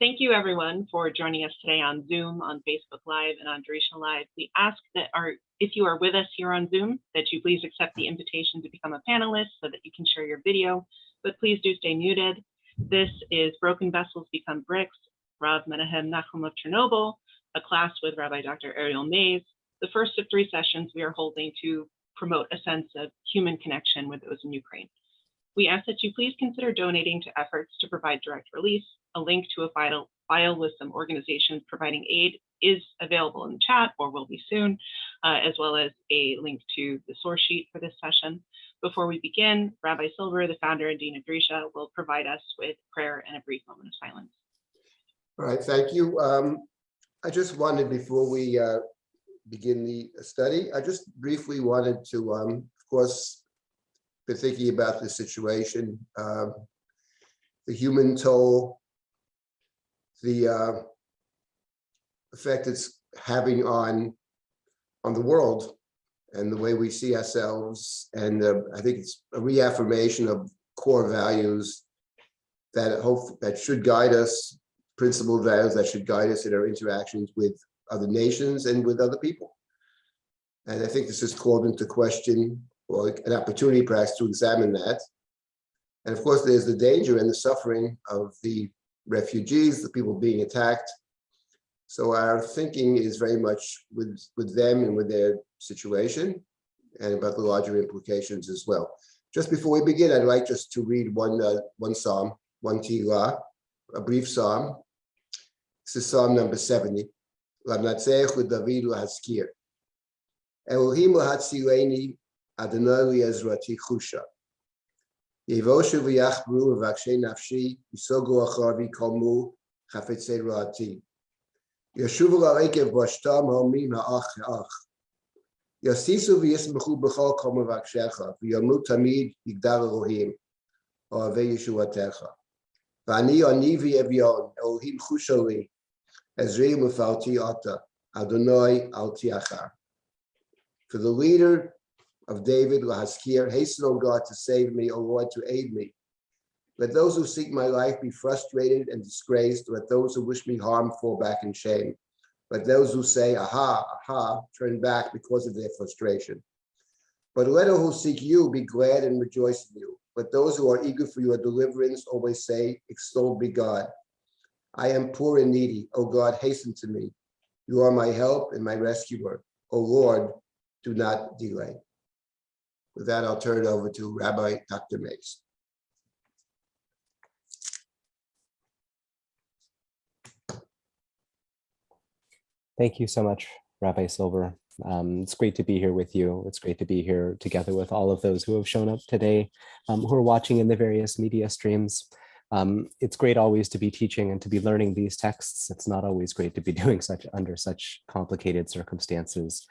Thank you, everyone, for joining us today on Zoom, on Facebook Live, and on Duration Live. We ask that if you are with us here on Zoom, that you please accept the invitation to become a panelist so that you can share your video, but please do stay muted. This is Broken Vessels Become Bricks, Menahem Nahum of Chernobyl, a class with Rabbi Dr. Ariel Mayse, the first of 3 sessions we are holding to promote a sense of human connection with those in Ukraine. We ask that you please consider donating to efforts to provide direct release. A link to a file with some organizations providing aid is available in the chat or will be soon, as well as a link to the source sheet for this session. Before we begin, Rabbi Silver, the founder and dean of Drisha, will provide us with prayer and a brief moment of silence. All right, thank you. I just wanted, before we begin the study, I just briefly wanted to, of course, been thinking about this situation, the human toll, the effect it's having on the world and the way we see ourselves. And I think it's a reaffirmation of core values that should guide us, principled values that should guide us in our interactions with other nations and with other people. And I think this is called into question, or an opportunity perhaps to examine that. And of course, there's the danger and the suffering of the refugees, the people being attacked. So our thinking is very much with them and with their situation, and about the larger implications as well. Just before we begin, I'd like just to read one psalm, one Tehillah, a brief psalm. This is Psalm number 70. L'Natzech David L'Haskir. Elohim L'Hatzileni Adonai Li'ezrati Chusha. Yevoshu v'yachbru v'vakshay nafshi yisogu achar v'kolmu chafetzei ra'ati. Yeshuvu la'rekev b'ashtam ha'omim ha'ach ha'ach. Yasisu v'yismechu b'chol kol mevakshecha v'yomru tamid yigdal Elohim o'avei yeshuatecha. V'ani ani v'yevyon Elohim chusha li ezri mufalti ata Adonai al tiachar. For the leader of David, Lahaskir, hasten, O God, to save me, O Lord, to aid me. Let those who seek my life be frustrated and disgraced. Let those who wish me harm fall back in shame. Let those who say, aha, aha, turn back because of their frustration. But let all who seek you be glad and rejoice in you. Let those who are eager for your deliverance always say, extolled be God. I am poor and needy. O God, hasten to me. You are my help and my rescuer. O Lord, do not delay. With that, I'll turn it over to Rabbi Dr. Mayse. Thank you so much, Rabbi Silver. It's great to be here with you. It's great to be here together with all of those who have shown up today, who are watching in the various media streams. It's great always to be teaching and to be learning these texts. It's not always great to be doing under such complicated circumstances.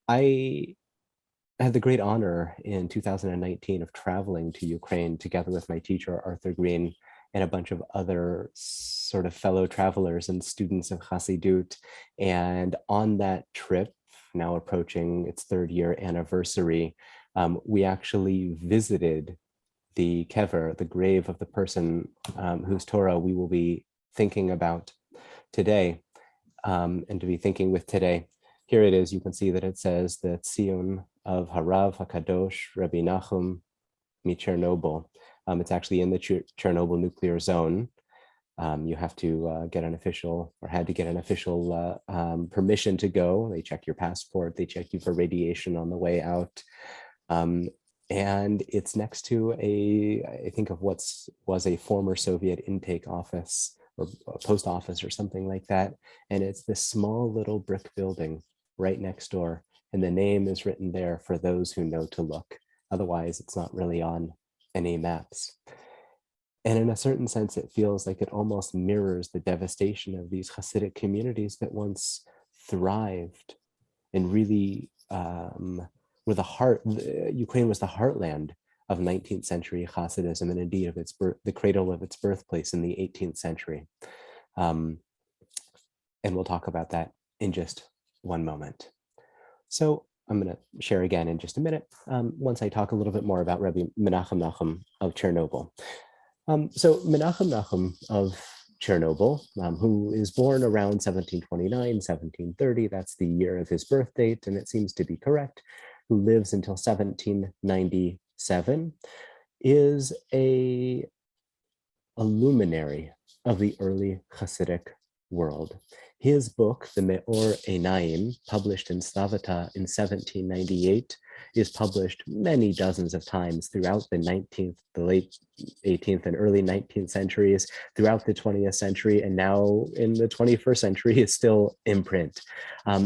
I had the great honor in 2019 of traveling to Ukraine together with my teacher, Arthur Green, and a bunch of other sort of fellow travelers and students of Chassidut. And on that trip, now approaching its 3rd year anniversary, we actually visited the kever, the grave of the person whose Torah we will be thinking about today, and to be thinking with today. Here it is. You can see that it says the Tzion of Harav HaKadosh Rabbi Nahum of Chernobyl. It's actually in the Chernobyl nuclear zone. You have to get an official, or had to get an official permission to go. They check your passport. They check you for radiation on the way out. And it's next to I think of was a former Soviet intake office or a post office or something like that. And it's this small little brick building right next door. And the name is written there for those who know to look. Otherwise, it's not really on any maps. And in a certain sense, it feels like it almost mirrors the devastation of these Hasidic communities that once thrived and really were the heart. Ukraine was the heartland of 19th century Khasidism, and indeed of the cradle of its birthplace in the 18th century. And we'll talk about that in just one moment. So I'm going to share again in just a minute once I talk a little bit more about Rabbi Menahem Nahum of Chernobyl. So Menachem Nahum of Chernobyl, who is born around 1729, 1730, that's the year of his birth date, and it seems to be correct, who lives until 1797, is a luminary of the early Hasidic world. His book, the Me'or Einayim, published in Slavata in 1798, is published many dozens of times throughout the 19th, the late 18th and early 19th centuries, throughout the 20th century, and now in the 21st century is still in print.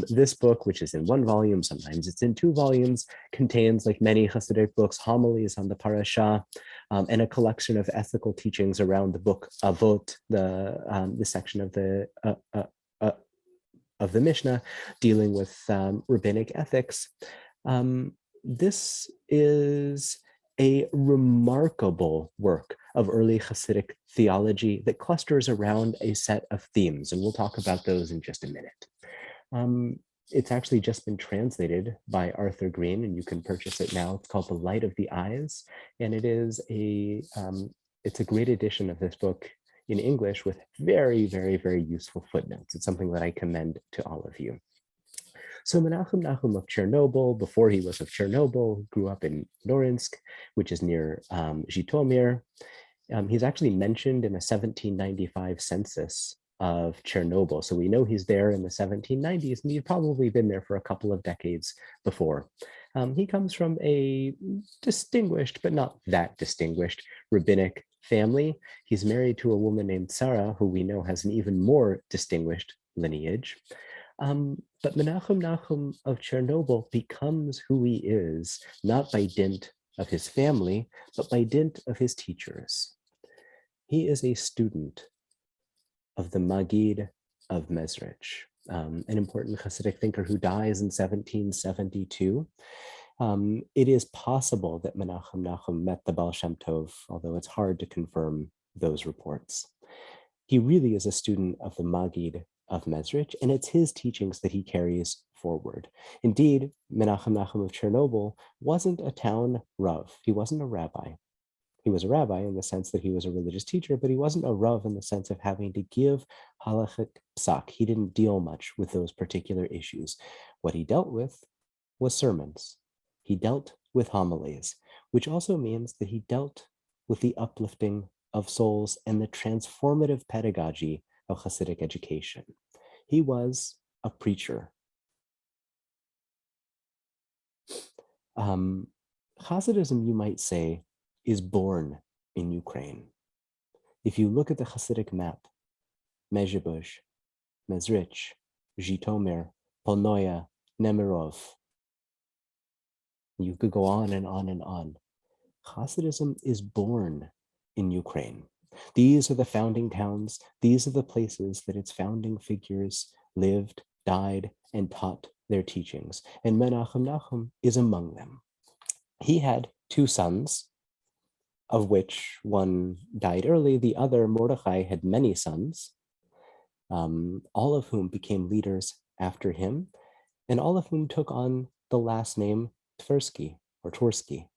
This book, which is in one volume, sometimes it's in two volumes, contains, like many Hasidic books, homilies on the parasha, and a collection of ethical teachings around the book Avot, the section of the Mishnah dealing with rabbinic ethics. This is a remarkable work of early Hasidic theology that clusters around a set of themes, and we'll talk about those in just a minute. It's actually just been translated by Arthur Green, and you can purchase it now. It's called The Light of the Eyes, and it is it's a great edition of this book in English with very, very, very useful footnotes. It's something that I commend to all of you. So Menahem Nahum of Chernobyl, before he was of Chernobyl, grew up in Norinsk, which is near Zhytomyr. He's actually mentioned in a 1795 census of Chernobyl. So we know he's there in the 1790s, and he'd probably been there for a couple of decades before. He comes from a distinguished, but not that distinguished, rabbinic family. He's married to a woman named Sarah, who we know has an even more distinguished lineage. But Menahem Nahum of Chernobyl becomes who he is, not by dint of his family, but by dint of his teachers. He is a student of the Maggid of Mezrich, an important Hasidic thinker who dies in 1772. It is possible that Menahem Nahum met the Baal Shem Tov, although it's hard to confirm those reports. He really is a student of the Maggid of Mezrich, and it's his teachings that he carries forward. Indeed, Menahem Nahum of Chernobyl wasn't a town rav. He wasn't a rabbi. He was a rabbi in the sense that he was a religious teacher, but he wasn't a rav in the sense of having to give halachic psak. He didn't deal much with those particular issues. What he dealt with was sermons. He dealt with homilies, which also means that he dealt with the uplifting of souls and the transformative pedagogy of Hasidic education. He was a preacher. Khasidism, you might say, is born in Ukraine. If you look at the Hasidic map, Mezhebuzh, Mezrich, Zhytomyr, Polnoya, Nemirov, you could go on and on and on. Khasidism is born in Ukraine. These are the founding towns. These are the places that its founding figures lived, died, and taught their teachings. And Menahem Nahum is among them. He had two sons, of which one died early. The other, Mordechai, had many sons, all of whom became leaders after him, and all of whom took on the last name Tversky or Twersky.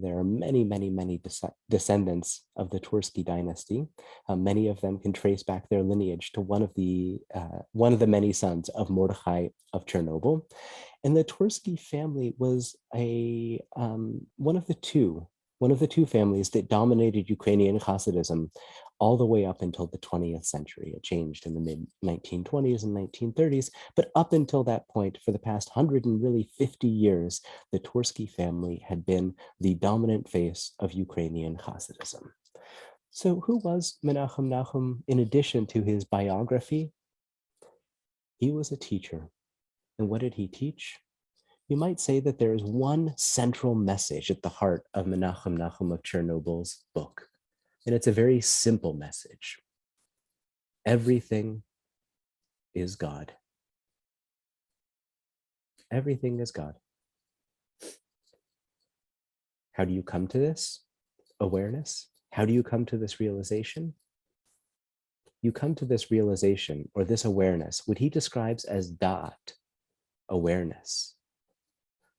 There are many, many, many descendants of the Twersky dynasty. Many of them can trace back their lineage to one of the many sons of Mordechai of Chernobyl. And the Twersky family was one of the two families that dominated Ukrainian Khasidism all the way up until the 20th century. It changed in the mid-1920s and 1930s, but up until that point, for the past 150 years, the Twersky family had been the dominant face of Ukrainian Khasidism. So who was Menahem Nahum in addition to his biography? He was a teacher. And what did he teach? You might say that there is one central message at the heart of Menahem Nahum of Chernobyl's book. And it's a very simple message. Everything is God. Everything is God. How do you come to this awareness? How do you come to this realization? You come to this realization or this awareness, what he describes as da'at, awareness,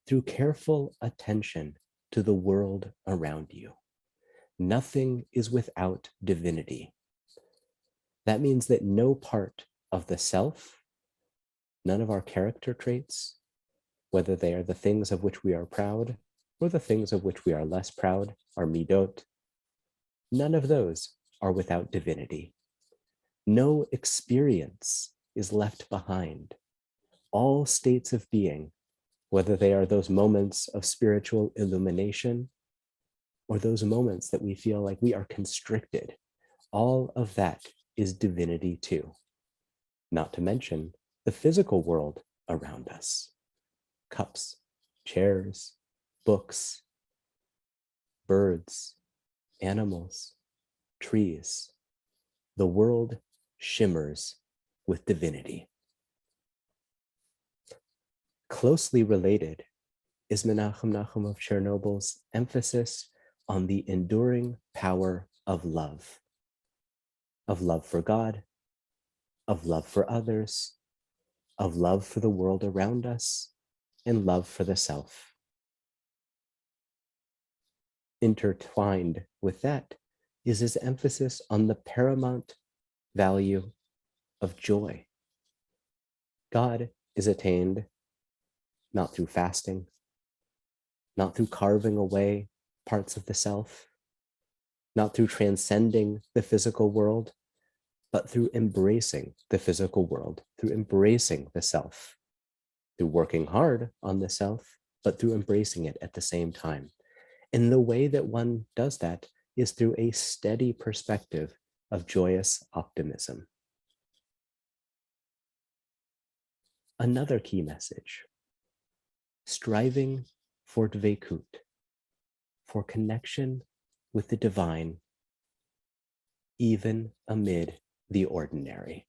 through careful attention to the world around you. Nothing is without divinity. That means that no part of the self, none of our character traits, whether they are the things of which we are proud or the things of which we are less proud, our midot, none of those are without divinity. No experience is left behind. All states of being, whether they are those moments of spiritual illumination or those moments that we feel like we are constricted, all of that is divinity too. Not to mention the physical world around us. Cups, chairs, books, birds, animals, trees. The world shimmers with divinity. Closely related is Menahem Nahum of Chernobyl's emphasis on the enduring power of love for God, of love for others, of love for the world around us, and love for the self. Intertwined with that is his emphasis on the paramount value of joy. God is attained not through fasting, not through carving away parts of the self, not through transcending the physical world, but through embracing the physical world, through embracing the self, through working hard on the self, but through embracing it at the same time. And the way that one does that is through a steady perspective of joyous optimism. Another key message, striving for dveikut, for connection with the divine, even amid the ordinary.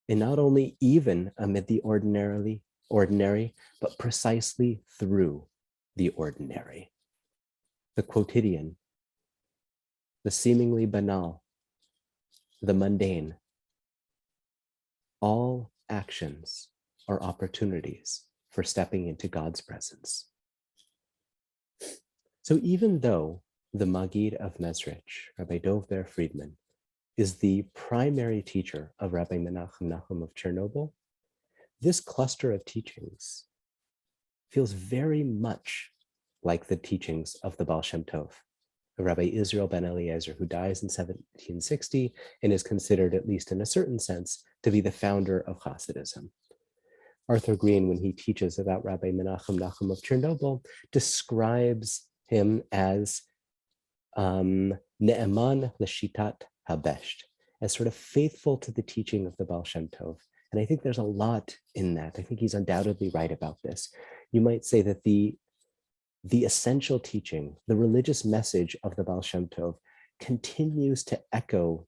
And not only even amid the ordinary, but precisely through the ordinary. The quotidian, the seemingly banal, the mundane. All actions are opportunities for stepping into God's presence. So even though the Maggid of Mezrich, Rabbi Dov Ber Friedman, is the primary teacher of Rabbi Menahem Nahum of Chernobyl, this cluster of teachings feels very much like the teachings of the Baal Shem Tov, Rabbi Israel ben Eliezer, who dies in 1760 and is considered, at least in a certain sense, to be the founder of Khasidism. Arthur Green, when he teaches about Rabbi Menahem Nahum of Chernobyl, describes him as Ne'eman l'shitat habesht, as sort of faithful to the teaching of the Baal Shem Tov. And I think there's a lot in that. I think he's undoubtedly right about this. You might say that the essential teaching, the religious message of the Baal Shem Tov continues to echo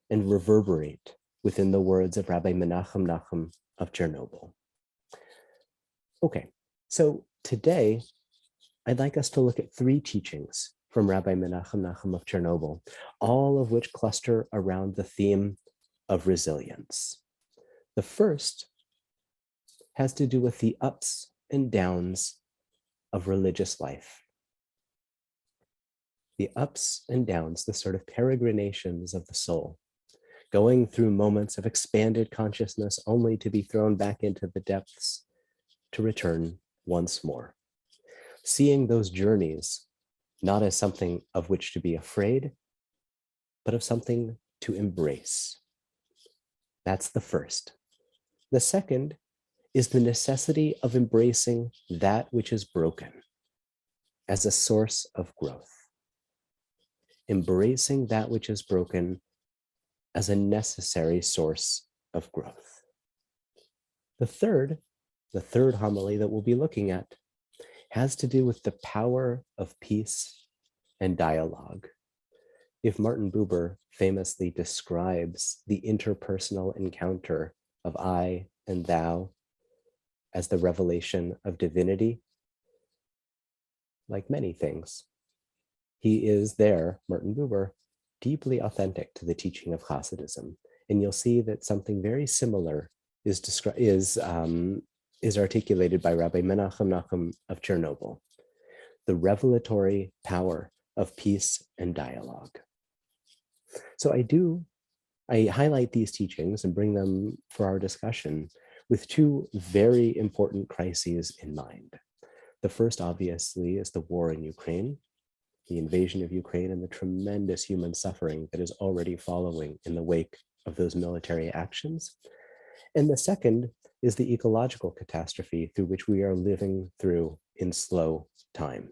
and reverberate within the words of Rabbi Menahem Nahum of Chernobyl. Okay, so today I'd like us to look at three teachings from Rabbi Menahem Nahum of Chernobyl, all of which cluster around the theme of resilience. The first has to do with the ups and downs of religious life. The ups and downs, the sort of peregrinations of the soul, going through moments of expanded consciousness only to be thrown back into the depths to return once more. Seeing those journeys not as something of which to be afraid, but of something to embrace. That's the first. The second is the necessity of embracing that which is broken as a source of growth. Embracing that which is broken as a necessary source of growth. The third homily that we'll be looking at has to do with the power of peace and dialogue. If Martin Buber famously describes the interpersonal encounter of I and thou as the revelation of divinity, like many things, he is there, Martin Buber, deeply authentic to the teaching of Khasidism. And you'll see that something very similar is is articulated by Rabbi Menahem Nahum of Chernobyl, the revelatory power of peace and dialogue. So I highlight these teachings and bring them for our discussion with two very important crises in mind. The first, obviously, is the war in Ukraine, the invasion of Ukraine, and the tremendous human suffering that is already following in the wake of those military actions. And the second is the ecological catastrophe through which we are living through in slow time.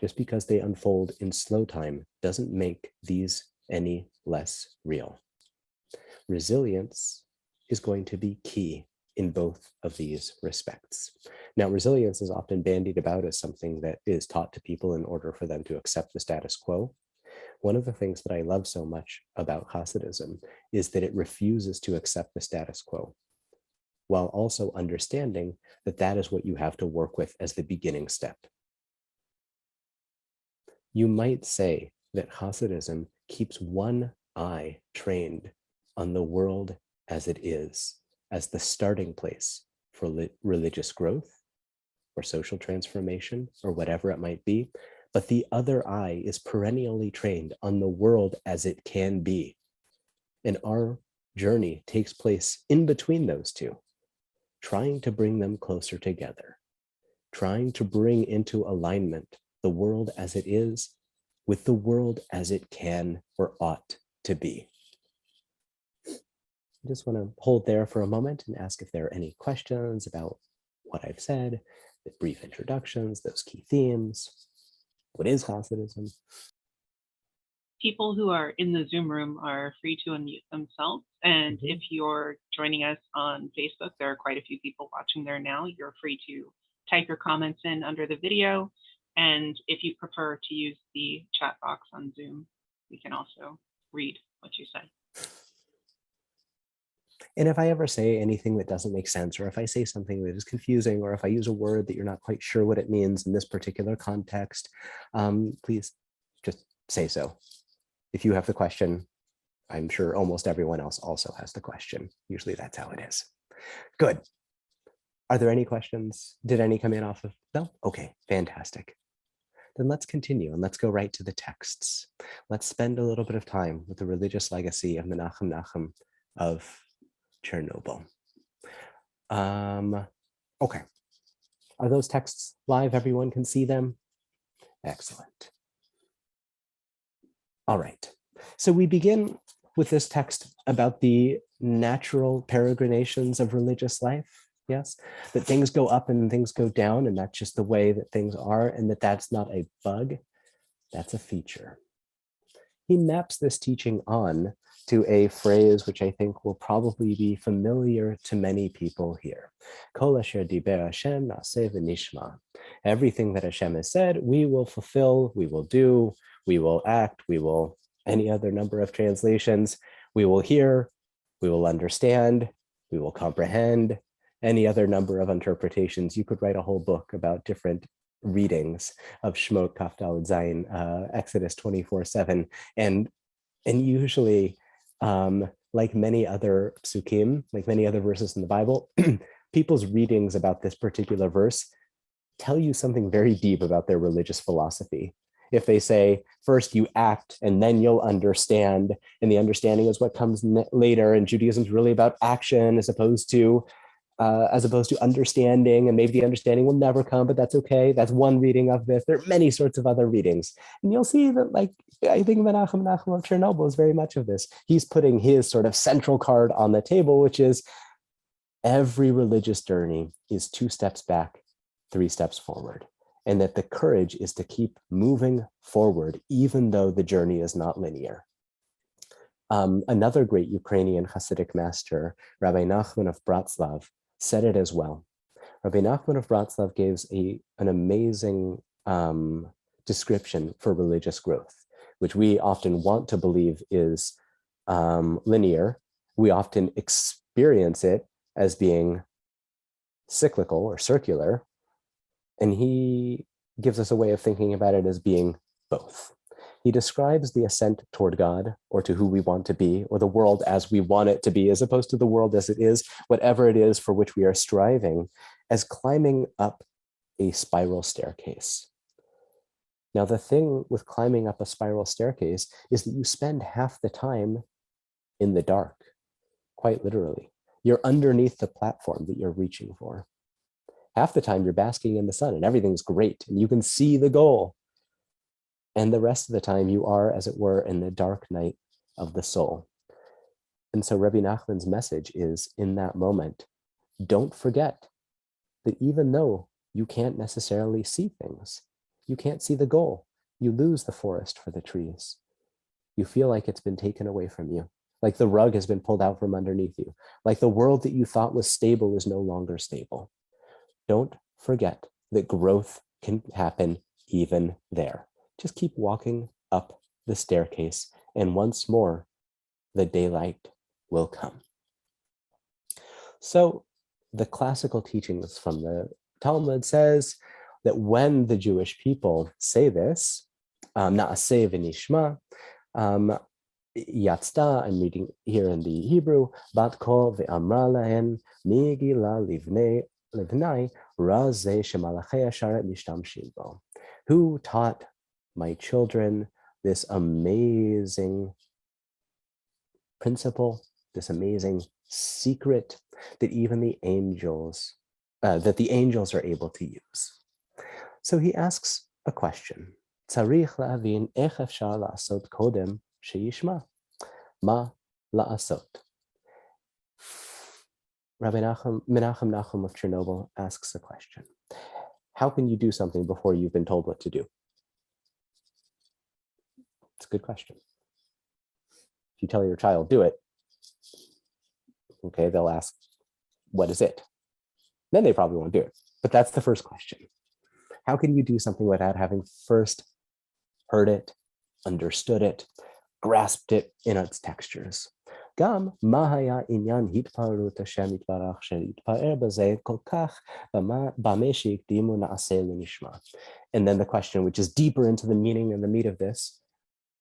Just because they unfold in slow time doesn't make these any less real. Resilience is going to be key in both of these respects. Now, resilience is often bandied about as something that is taught to people in order for them to accept the status quo. One of the things that I love so much about Khasidism is that it refuses to accept the status quo, while also understanding that that is what you have to work with as the beginning step. You might say that Khasidism keeps one eye trained on the world as it is, as the starting place for religious growth or social transformation or whatever it might be, but the other eye is perennially trained on the world as it can be. And our journey takes place in between those two, trying to bring them closer together, trying to bring into alignment the world as it is with the world as it can or ought to be. I just want to hold there for a moment and ask if there are any questions about what I've said, the brief introductions, those key themes. What is Khasidism? People who are in the Zoom room are free to unmute themselves. And if you're joining us on Facebook, there are quite a few people watching there now. You're free to type your comments in under the video. And if you prefer to use the chat box on Zoom, we can also read what you say. And if I ever say anything that doesn't make sense, or if I say something that is confusing, or if I use a word that you're not quite sure what it means in this particular context, please just say so. If you have the question, I'm sure almost everyone else also has the question. Usually that's how it is. Good. Are there any questions? Did any come in off of? No? Okay, fantastic. Then let's continue and let's go right to the texts. Let's spend a little bit of time with the religious legacy of Menahem Nahum of Chernobyl. Okay. Are those texts live? Everyone can see them? Excellent. All right. So we begin with this text about the natural peregrinations of religious life. Yes, that things go up and things go down, and that's just the way that things are, and that's not a bug, that's a feature. He maps this teaching on to a phrase which I think will probably be familiar to many people here. Kol asher diber Hashem na'aseh v'nishma. Everything that Hashem has said, we will fulfill, we will do, we will act, we will, any other number of translations, we will hear, we will understand, we will comprehend, any other number of interpretations. You could write a whole book about different readings of Shemot Kaf Daled Zayin, Exodus 24/7, and usually, like many other psukim, like many other verses in the Bible, people's readings about this particular verse tell you something very deep about their religious philosophy. If they say, first you act and then you'll understand, and the understanding is what comes later, and Judaism is really about action as opposed to understanding, and maybe the understanding will never come, but that's okay. That's one reading of this. There are many sorts of other readings. And you'll see that, like, I think Menahem Nahum of Chernobyl is very much of this. He's putting his sort of central card on the table, which is every religious journey is 2 steps back, 3 steps forward. And that the courage is to keep moving forward, even though the journey is not linear. Another great Ukrainian Hasidic master, Rabbi Nachman of Bratslav, said it as well. Rabbi Nachman of Bratslav gives an amazing description for religious growth, which we often want to believe is linear. We often experience it as being cyclical or circular, and he gives us a way of thinking about it as being both. He describes the ascent toward God, or to who we want to be, or the world as we want it to be, as opposed to the world as it is, whatever it is for which we are striving, as climbing up a spiral staircase. Now, the thing with climbing up a spiral staircase is that you spend half the time in the dark, quite literally. You're underneath the platform that you're reaching for. Half the time you're basking in the sun and everything's great and you can see the goal. And the rest of the time you are, as it were, in the dark night of the soul. And so Rabbi Nachman's message is, in that moment, don't forget that even though you can't necessarily see things, you can't see the goal, you lose the forest for the trees. You feel like it's been taken away from you, like the rug has been pulled out from underneath you, like the world that you thought was stable is no longer stable. Don't forget that growth can happen even there. Just keep walking up the staircase, and once more, the daylight will come. So the classical teachings from the Talmud says that when the Jewish people say this, na'aseh v'nishma, yatzta, I'm reading here in the Hebrew, bat kol ve'amra lahen migila livnai razeh shemalachei hasharet mishtamshim bo. Who taught my children this amazing principle, this amazing secret that even the angels, are able to use? So he asks a question. Tzarich la'avin ech efshar la'asot kodem sheyishma. Ma la'asot. Rabbi Menahem Nahum of Chernobyl asks a question. How can you do something before you've been told what to do? It's a good question. If you tell your child, do it, okay, they'll ask, what is it? Then they probably won't do it. But that's the first question. How can you do something without having first heard it, understood it, grasped it in its textures? Gam mahaya inyan hitparut Hashem yitbarach sheyitpaer b'zeh kol kach b'meh sheikdimu na'aseh l'nishma. And then the question, which is deeper into the meaning and the meat of this,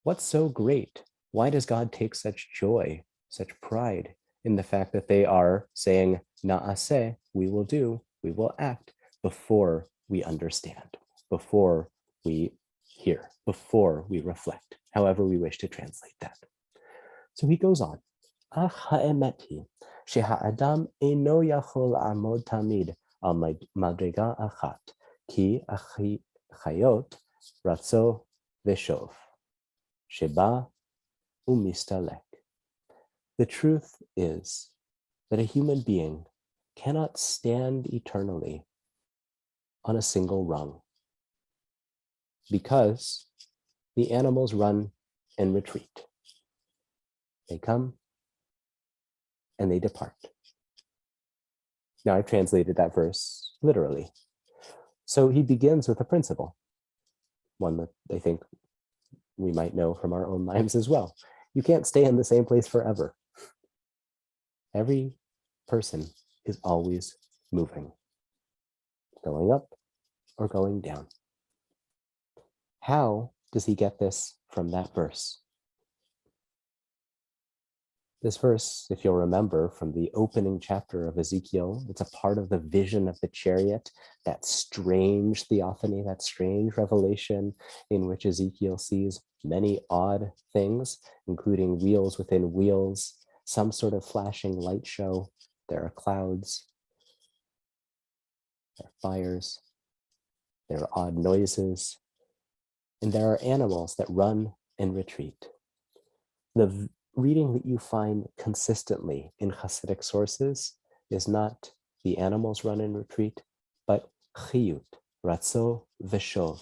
what's so great? Why does God take such joy, such pride in the fact that they are saying, na'aseh, we will do, we will act, before we understand, before we hear, before we reflect, however we wish to translate that? So he goes on. Ach ha'emet hi, sheha'adam eino yachol la'amod tamid al madrega achat, ki chayot ratzo v'shov, sheba umistalek. The truth is that a human being cannot stand eternally on a single rung, because the animals run and retreat. They come and they depart. Now I've translated that verse literally. So he begins with a principle, one that I think we might know from our own lives as well. You can't stay in the same place forever. Every person is always moving, going up or going down. How does he get this from that verse? This verse, if you'll remember from the opening chapter of Ezekiel, it's a part of the vision of the chariot, that strange theophany, that strange revelation in which Ezekiel sees many odd things, including wheels within wheels, some sort of flashing light show. There are clouds, there are fires, there are odd noises, and there are animals that run and retreat. The reading that you find consistently in Hasidic sources is not the animals run and retreat, but chiyut, ratzo v'shov.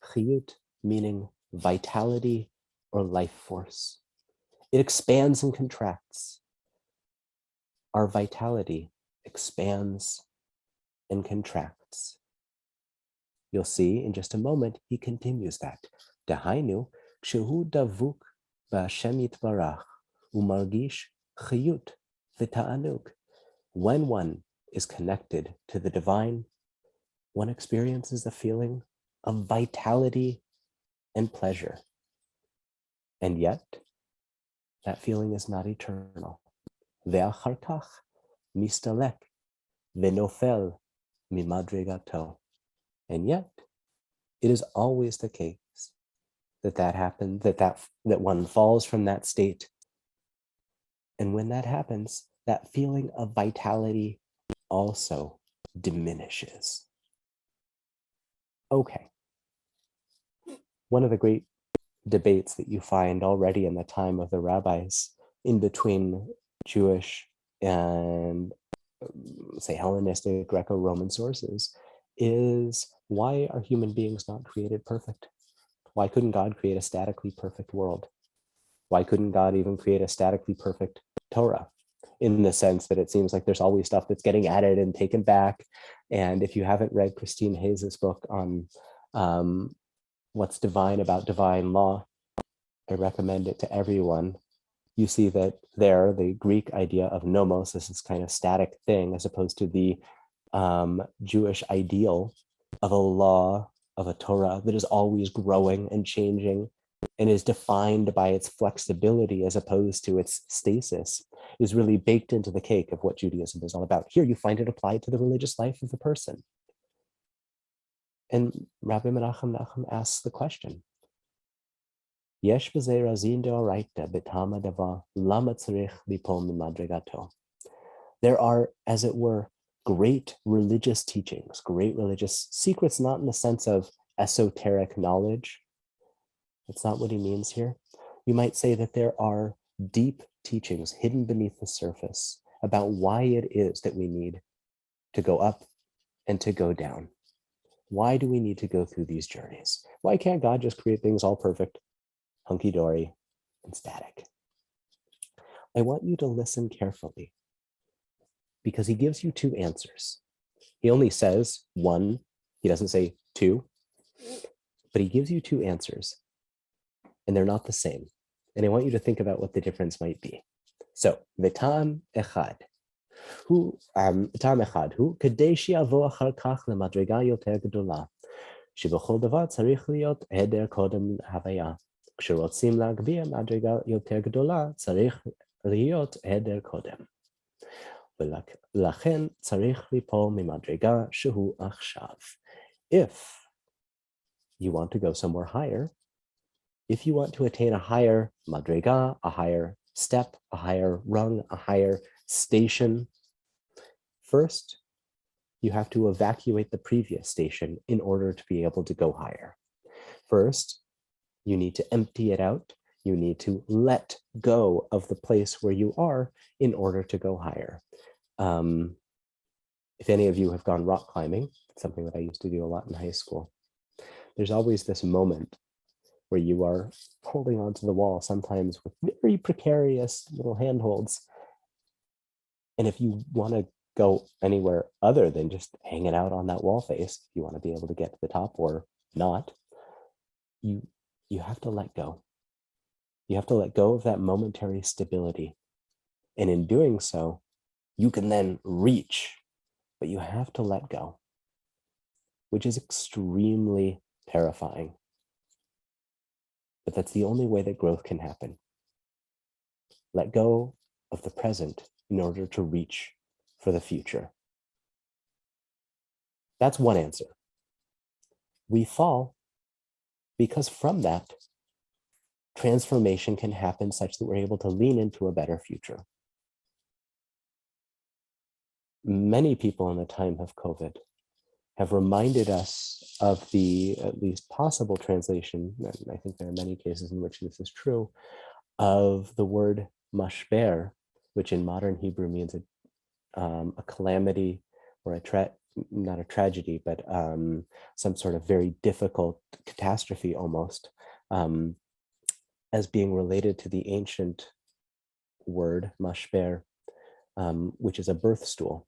Chiyut meaning vitality or life force. It expands and contracts. Our vitality expands and contracts. You'll see in just a moment, he continues that. Dahainu, kshehu davuk b'Hashem yitbarach umargish chiyut v'ta'anug. When one is connected to the divine, one experiences a feeling of vitality and pleasure. And yet, that feeling is not eternal. Ve'achar kach mistalek ve'nofel mimadregato. And yet, it is always the case that happens, that one falls from that state. And when that happens, that feeling of vitality also diminishes. Okay. One of the great debates that you find already in the time of the rabbis in between Jewish and, say, Hellenistic, Greco-Roman sources is, why are human beings not created perfect? Why couldn't God create a statically perfect world? Why couldn't God even create a statically perfect Torah? In the sense that it seems like there's always stuff that's getting added and taken back. And if you haven't read Christine Hayes' book on what's divine about divine law, I recommend it to everyone. You see that there, the Greek idea of nomos is this kind of static thing, as opposed to the Jewish ideal of a law, of a Torah that is always growing and changing and is defined by its flexibility as opposed to its stasis, is really baked into the cake of what Judaism is all about. Here you find it applied to the religious life of the person. And Rabbi Menahem Nahum asks the question, Yesh b'zeh razin deoraita b'tama dava lama tzarich lipol mimadregato. There are, as it were, great religious teachings, great religious secrets, not in the sense of esoteric knowledge. That's not what he means here. You might say that there are deep teachings hidden beneath the surface about why it is that we need to go up and to go down. Why do we need to go through these journeys? Why can't God just create things all perfect, hunky-dory, and static? I want you to listen carefully, because he gives you two answers. He only says one, he doesn't say two, but he gives you two answers, and they're not the same. And I want you to think about what the difference might be. So, v'tam echad, hu kadei she'yavo achar kach lemadrega yoter gedola, שבכל דבר צריך להיות היעדר קודם הוויה. כשרוצים להגביה מדרגה יותר גדולה, צריך להיות היעדר קודם. ולכן צריך ליפול ממדרגה שהוא עכשיו. If you want to go somewhere higher, if you want to attain a higher madrega, a higher step, a higher rung, a higher station, first, you have to evacuate the previous station in order to be able to go higher. First, you need to empty it out. You need to let go of the place where you are in order to go higher. If any of you have gone rock climbing, it's something that I used to do a lot in high school, there's always this moment where you are holding onto the wall, sometimes with very precarious little handholds. And if you want to go anywhere other than just hanging out on that wall face, if you want to be able to get to the top or not, you have to let go. You have to let go of that momentary stability. And in doing so, you can then reach, but you have to let go, which is extremely terrifying. But that's the only way that growth can happen. Let go of the present in order to reach for the future. That's one answer. We fall because from that, transformation can happen such that we're able to lean into a better future. Many people in the time of COVID have reminded us of the at least possible translation, and I think there are many cases in which this is true, of the word mashber, which in modern Hebrew means a calamity or not a tragedy, but some sort of very difficult catastrophe almost, as being related to the ancient word mashber, which is a birth stool,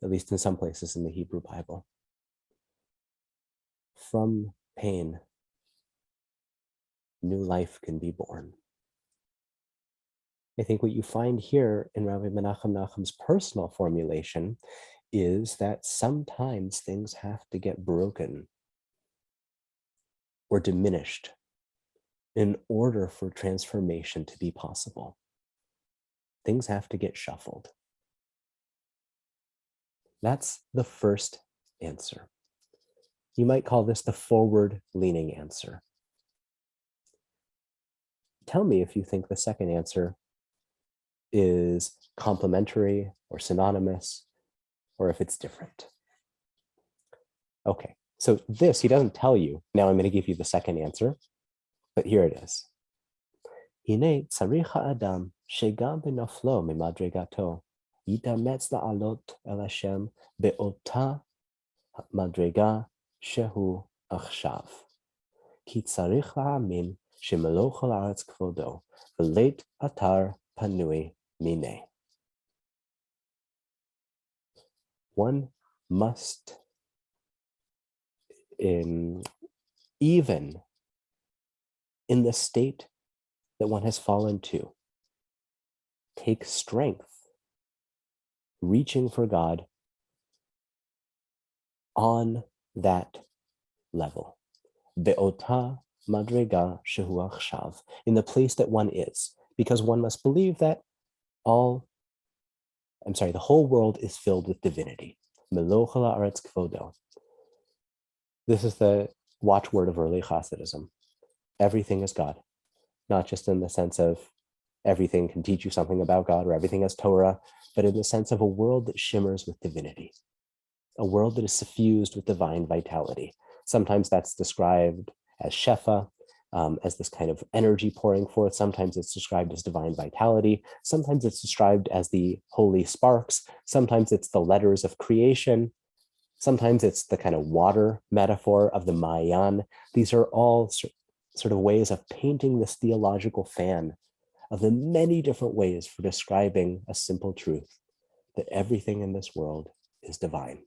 at least in some places in the Hebrew Bible. From pain, new life can be born. I think what you find here in Rabbi Menahem Nahum's personal formulation is that sometimes things have to get broken or diminished in order for transformation to be possible, things have to get shuffled. That's the first answer. You might call this the forward-leaning answer. Tell me if you think the second answer is complementary or synonymous, or if it's different. Okay, so this, he doesn't tell you. Now I'm going to give you the second answer, but here it is. Hine tzarich ha'adam shegam b'naflo mimadregato yitametz la'alot el Hashem be'ota madrega shehu achshav. Ki tzarich la'amin shemelo chol haaretz kvodo v'leit atar panui mine. One must, even in the state that one has fallen to, take strength reaching for God on that level. Be'ota madrega shehu achshav, in the place that one is, because one must believe that the whole world is filled with divinity. Melo chol haaretz kvodo. This is the watchword of early Khasidism. Everything is God, not just in the sense of everything can teach you something about God or everything is Torah, but in the sense of a world that shimmers with divinity, a world that is suffused with divine vitality. Sometimes that's described as Shefa, as this kind of energy pouring forth. Sometimes it's described as divine vitality. Sometimes it's described as the holy sparks. Sometimes it's the letters of creation. Sometimes it's the kind of water metaphor of the Mayan. These are all sort of ways of painting this theological fan of the many different ways for describing a simple truth, that everything in this world is divine.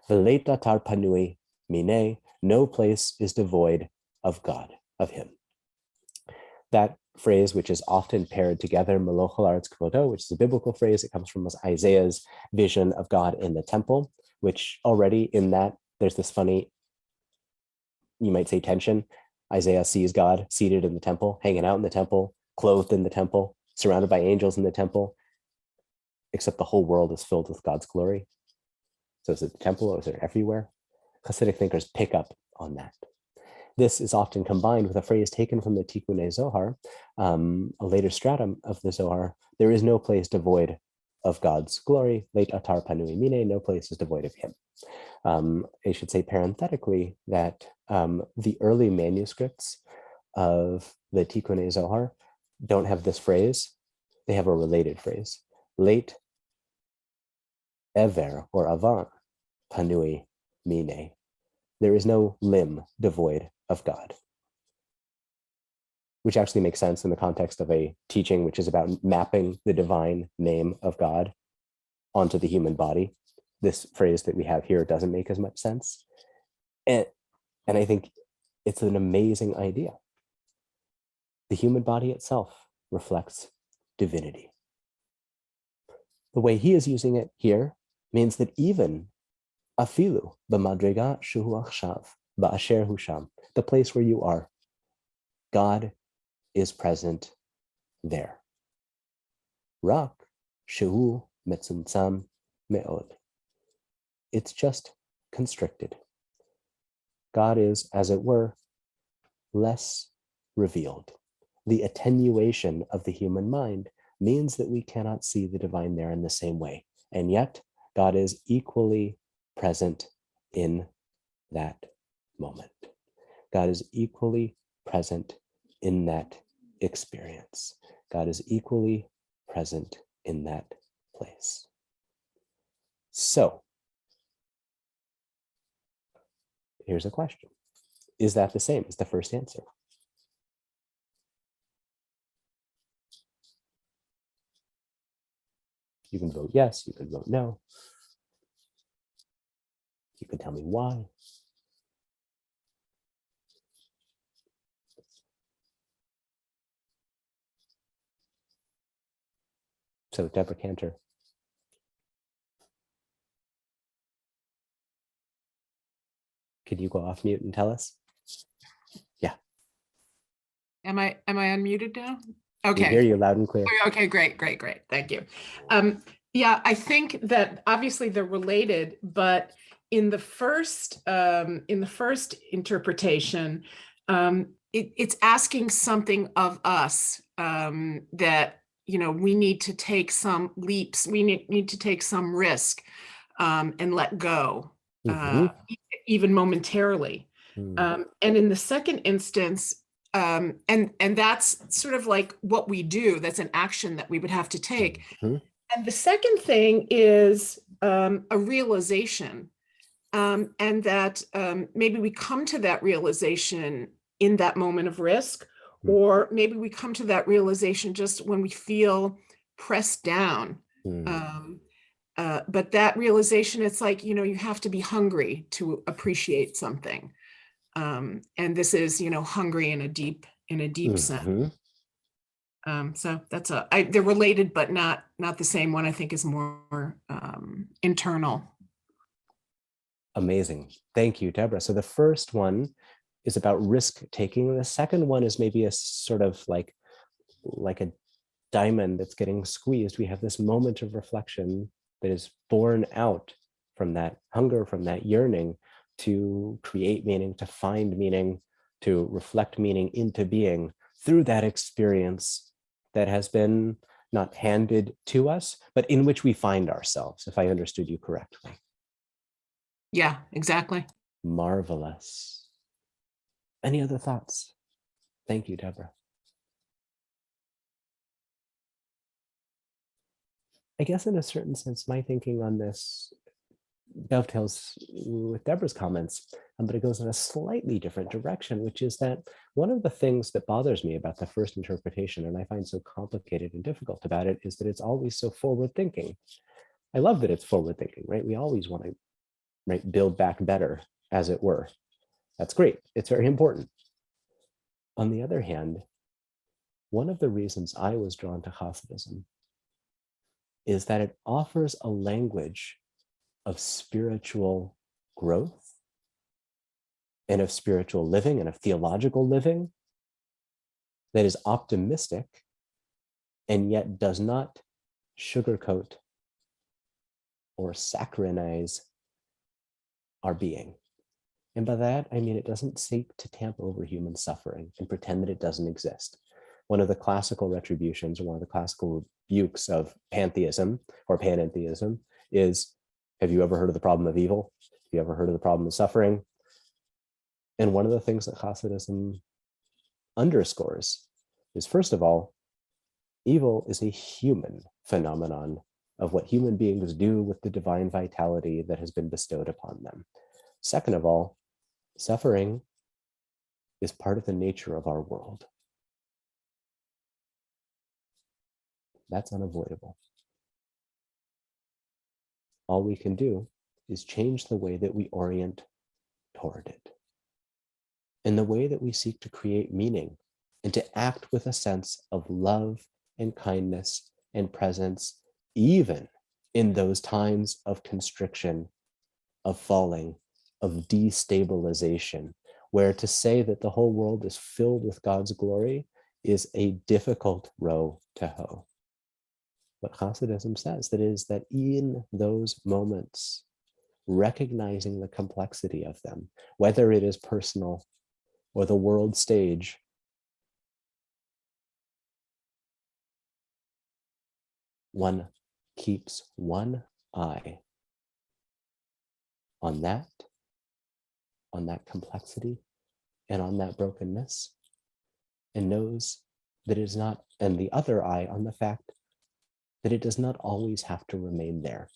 V'leit atar panui mine, no place is devoid of God, of him. That phrase, which is often paired together, melo chol haaretz kvodo, which is a biblical phrase, it comes from Isaiah's vision of God in the temple, which already in that, there's this funny, you might say, tension. Isaiah sees God seated in the temple, hanging out in the temple, clothed in the temple, surrounded by angels in the temple, except the whole world is filled with God's glory. So is it the temple or is it everywhere? Hasidic thinkers pick up on that. This is often combined with a phrase taken from the Tikkunei Zohar, a later stratum of the Zohar. There is no place devoid of God's glory. Leit atar panui mine, no place is devoid of him. I should say parenthetically that the early manuscripts of the Tikkunei Zohar don't have this phrase. They have a related phrase. Leit ever or avan panui mine. There is no limb devoid of God, which actually makes sense in the context of a teaching which is about mapping the divine name of God onto the human body. This phrase that we have here doesn't make as much sense. And I think it's an amazing idea. The human body itself reflects divinity. The way he is using it here means that even afilu b'madrega shehu achshav ba'asher hu sham, the place where you are, God is present there. Rak shehu metzumtzam me'od. It's just constricted. God is, as it were, less revealed. The attenuation of the human mind means that we cannot see the divine there in the same way. And yet, God is equally present in that moment. God is equally present in that experience. God is equally present in that place. So, here's a question. Is that the same as the first answer? You can vote yes, you can vote no. You can tell me why. So, Deborah Cantor. Could you go off mute and tell us? Yeah. Am I unmuted now? We hear Okay. you loud and clear. Okay, great. Thank you. Yeah, I think that obviously they're related, but in the first interpretation, it's asking something of us, that, you know, we need to take some leaps, we need to take some risk, and let go, even momentarily. And in the second instance, and that's sort of like what we do. That's an action that we would have to take. And the second thing is a realization, and that maybe we come to that realization in that moment of risk, or maybe we come to that realization just when we feel pressed down. But that realization, it's like, you know, you have to be hungry to appreciate something. And this is, you know, hungry in a deep sense. So that's they're related, but not the same. One I think is more internal. Amazing. Thank you, Deborah. So the first one is about risk taking. The second one is maybe a sort of like a diamond that's getting squeezed. We have this moment of reflection that is born out from that hunger, from that yearning to create meaning, to find meaning, to reflect meaning into being through that experience that has been not handed to us, but in which we find ourselves, if I understood you correctly. Yeah, exactly. Marvelous. Any other thoughts? Thank you, Deborah. I guess in a certain sense, my thinking on this dovetails with Deborah's comments, but it goes in a slightly different direction, which is that one of the things that bothers me about the first interpretation, and I find so complicated and difficult about it, is that it's always so forward thinking. I love that it's forward thinking, right? We always want to, right, build back better, as it were. That's great. It's very important. On the other hand, one of the reasons I was drawn to Khasidism is that it offers a language of spiritual growth and of spiritual living and of theological living that is optimistic and yet does not sugarcoat or saccharinize our being. And by that, I mean, it doesn't seek to tamp over human suffering and pretend that it doesn't exist. One of the classical retributions, or one of the classical rebukes of pantheism or panentheism is, have you ever heard of the problem of evil? Have you ever heard of the problem of suffering? And one of the things that Khasidism underscores is, first of all, evil is a human phenomenon of what human beings do with the divine vitality that has been bestowed upon them. Second of all, suffering is part of the nature of our world. That's unavoidable. All we can do is change the way that we orient toward it, in the way that we seek to create meaning and to act with a sense of love and kindness and presence, even in those times of constriction, of falling, of destabilization, where to say that the whole world is filled with God's glory is a difficult row to hoe. What Hasidism says, that is that in those moments, recognizing the complexity of them, whether it is personal or the world stage, one keeps one eye on that complexity and on that brokenness, and knows that it is not, and the other eye on the fact that it does not always have to remain there.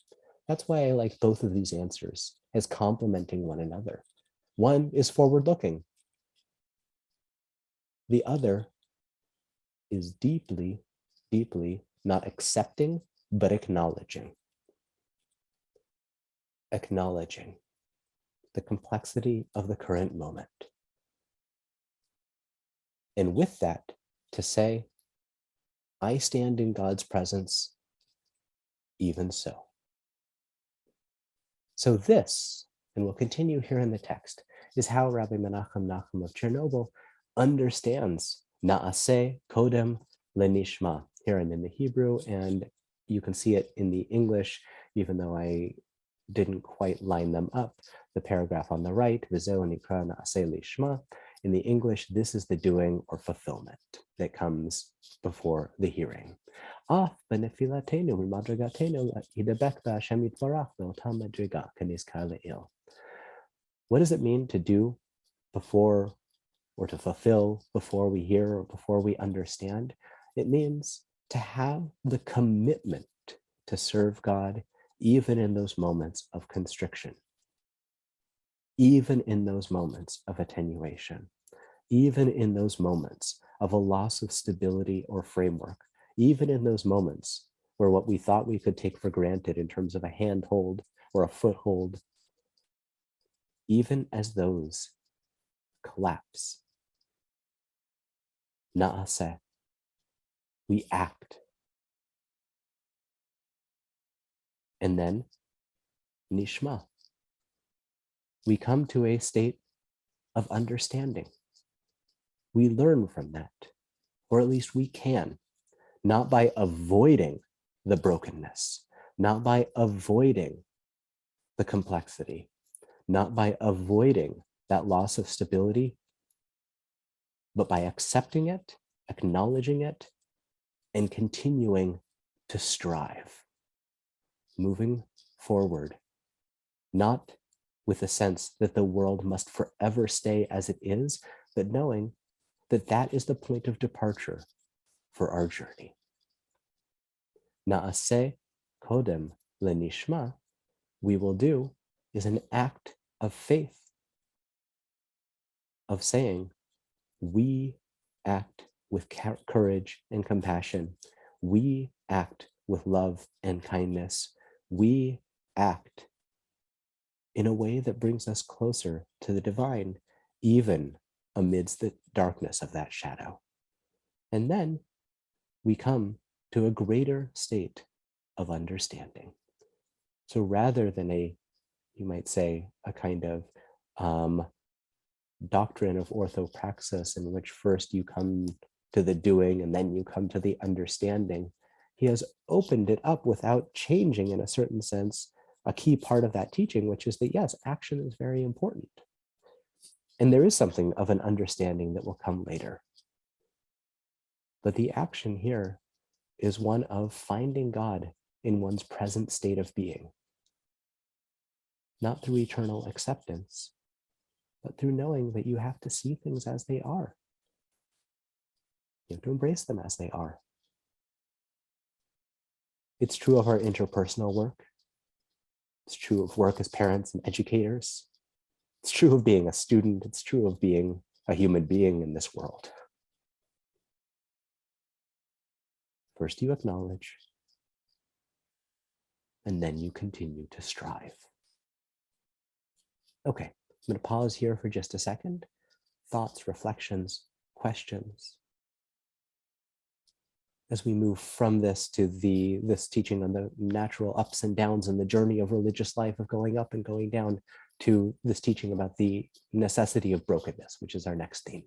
That's why I like both of these answers as complementing one another. One is forward-looking. The other is deeply, deeply not accepting, but acknowledging. Acknowledging the complexity of the current moment. And with that, to say, I stand in God's presence, even so. So this, and we'll continue here in the text, is how Rabbi Menahem Nahum of Chernobyl understands Na'aseh kodem lenishma. Here I'm in the Hebrew, and you can see it in the English, even though I didn't quite line them up. The paragraph on the right, V'zeu nikra na'aseh lishma. In the English, this is the doing or fulfillment that comes before the hearing. What does it mean to do before, or to fulfill before we hear or before we understand? It means to have the commitment to serve God even in those moments of constriction, even in those moments of attenuation, even in those moments of a loss of stability or framework, even in those moments where what we thought we could take for granted in terms of a handhold or a foothold, even as those collapse. Na'aseh, we act. And then nishma, we come to a state of understanding. We learn from that, or at least we can, not by avoiding the brokenness, not by avoiding the complexity, not by avoiding that loss of stability, but by accepting it, acknowledging it, and continuing to strive, moving forward, not with a sense that the world must forever stay as it is, but knowing that that is the point of departure for our journey. Na'aseh kodem lenishma, we will do, is an act of faith, of saying, we act with courage and compassion. We act with love and kindness. We act in a way that brings us closer to the divine, even amidst the darkness of that shadow. And then we come to a greater state of understanding. So rather than you might say, a kind of doctrine of orthopraxis in which first you come to the doing and then you come to the understanding, he has opened it up without changing, in a certain sense, a key part of that teaching, which is that yes, action is very important. And there is something of an understanding that will come later. But the action here is one of finding God in one's present state of being, not through eternal acceptance, but through knowing that you have to see things as they are. You have to embrace them as they are. It's true of our interpersonal work. It's true of work as parents and educators. It's true of being a student. It's true of being a human being in this world. First you acknowledge, and then you continue to strive. Okay, I'm going to pause here for just a second. Thoughts, reflections, questions, as we move from this to this teaching on the natural ups and downs and the journey of religious life, of going up and going down, to this teaching about the necessity of brokenness, which is our next theme.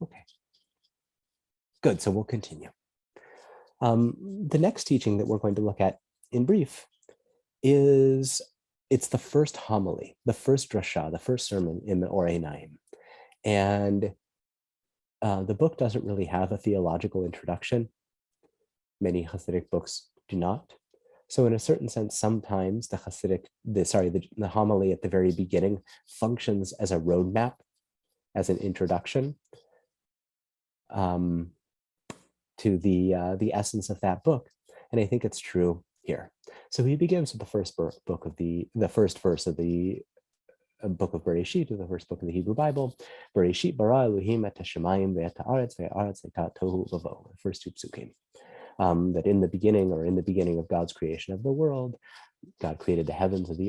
Okay, good, so we'll continue. The next teaching that we're going to look at in brief is, it's the first homily, the first drasha, the first sermon in the Me'or Einayim. And the book doesn't really have a theological introduction. Many Hasidic books do not. So in a certain sense, sometimes the homily at the very beginning functions as a roadmap, as an introduction to the essence of that book. And I think it's true here. So he begins with the first first verse of the book of Bereshit, the first book of the Hebrew Bible. Bereshit bara Elohim et hashamayim ve'et haaretz ve'haaretz hayta tohu vavohu. The first two psukim. That in the beginning of God's creation of the world, God created the heavens and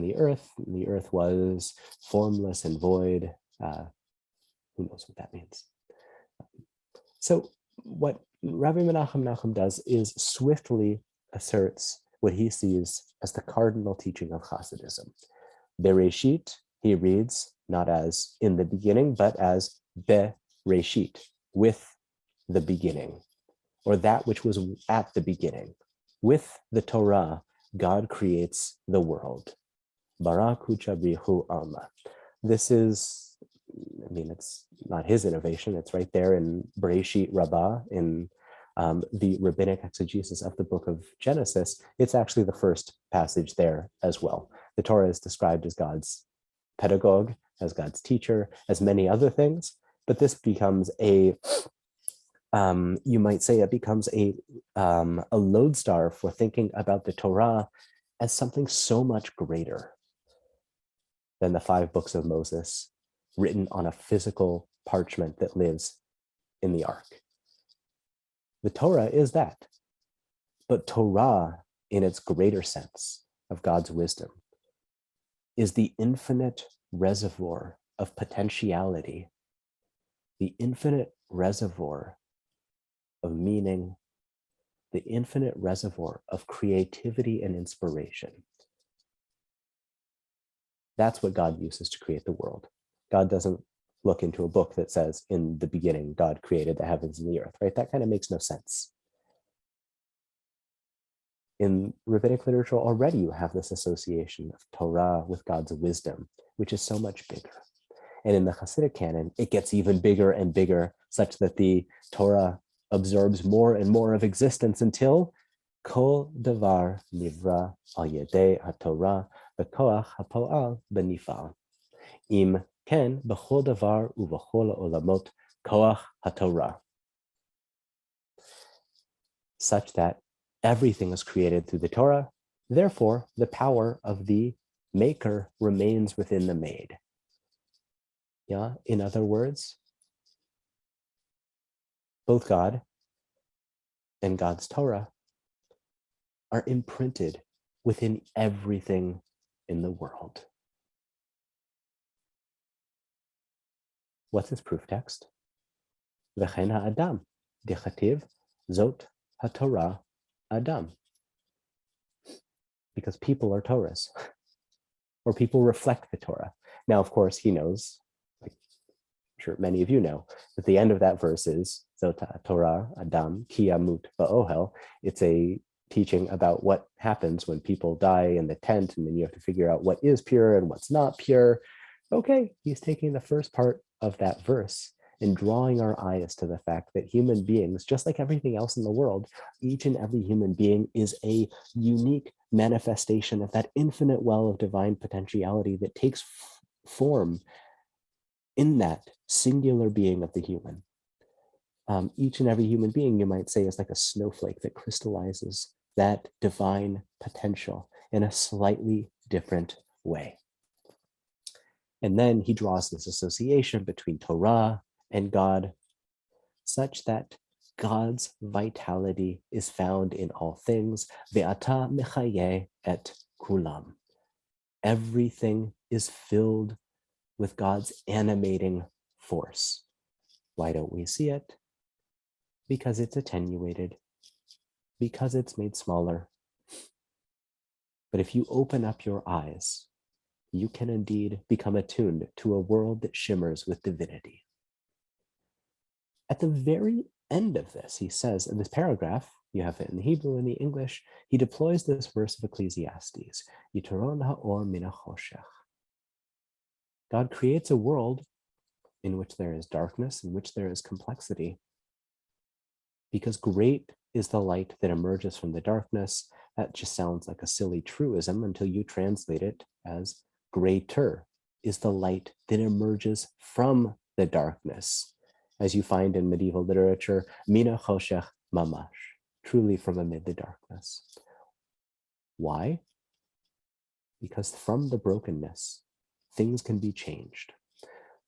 the earth. And the earth was formless and void. Who knows what that means? So what Rabbi Menahem Nahum does is swiftly asserts what he sees as the cardinal teaching of Khasidism. Bereshit, he reads not as in the beginning, but as Bereshit, with the beginning, or that which was at the beginning. With the Torah, God creates the world. Barak hu chabrihu alma. This is, I mean, it's not his innovation. It's right there in Bereshit Rabbah, in the rabbinic exegesis of the book of Genesis. It's actually the first passage there as well. The Torah is described as God's pedagogue, as God's teacher, as many other things, but this becomes a, you might say it becomes a lodestar for thinking about the Torah as something so much greater than the 5 books of Moses written on a physical parchment that lives in the ark. The Torah is that, but Torah, in its greater sense of God's wisdom, is the infinite reservoir of potentiality, the infinite reservoir of meaning, the infinite reservoir of creativity and inspiration. That's what God uses to create the world. God doesn't look into a book that says, in the beginning, God created the heavens and the earth, right? That kind of makes no sense. In rabbinic literature already, you have this association of Torah with God's wisdom, which is so much bigger. And in the Hasidic canon, it gets even bigger and bigger, such that the Torah absorbs more and more of existence until Kol Davar Nivra Al Yedei HaTorah B'Koach HaPo'al B'Nifal. Im Ken B'Chol Davar U'B'Chol Olamot Koach HaTorah. Such that everything is created through the Torah, therefore the power of the maker remains within the made. Yeah, in other words, both God and God's Torah are imprinted within everything in the world. What's his proof text? V'chein ha'adam, dichativ, zot ha'torah adam. Because people are Torahs, or people reflect the Torah. Now, of course, he knows, like I'm sure many of you know, that the end of that verse is zot ha'torah adam ki yamut ba'ohel. It's a teaching about what happens when people die in the tent, and then you have to figure out what is pure and what's not pure. Okay, he's taking the first part of that verse and drawing our eyes to the fact that human beings, just like everything else in the world, each and every human being is a unique manifestation of that infinite well of divine potentiality that takes form in that singular being of the human. Each and every human being, you might say, is like a snowflake that crystallizes that divine potential in a slightly different way. And then he draws this association between Torah and God, such that God's vitality is found in all things. Ve'ata mechaye et kulam. Everything is filled with God's animating force. Why don't we see it? Because it's attenuated, because it's made smaller. But if you open up your eyes, you can indeed become attuned to a world that shimmers with divinity. At the very end of this, he says in this paragraph, you have it in the Hebrew and the English, he deploys this verse of Ecclesiastes, Yitoron ha'or min ha'choshech. God creates a world in which there is darkness, in which there is complexity, because great is the light that emerges from the darkness. That just sounds like a silly truism until you translate it as greater is the light that emerges from the darkness, as you find in medieval literature, mina choshech mamash, truly from amid the darkness. Why? Because from the brokenness, things can be changed.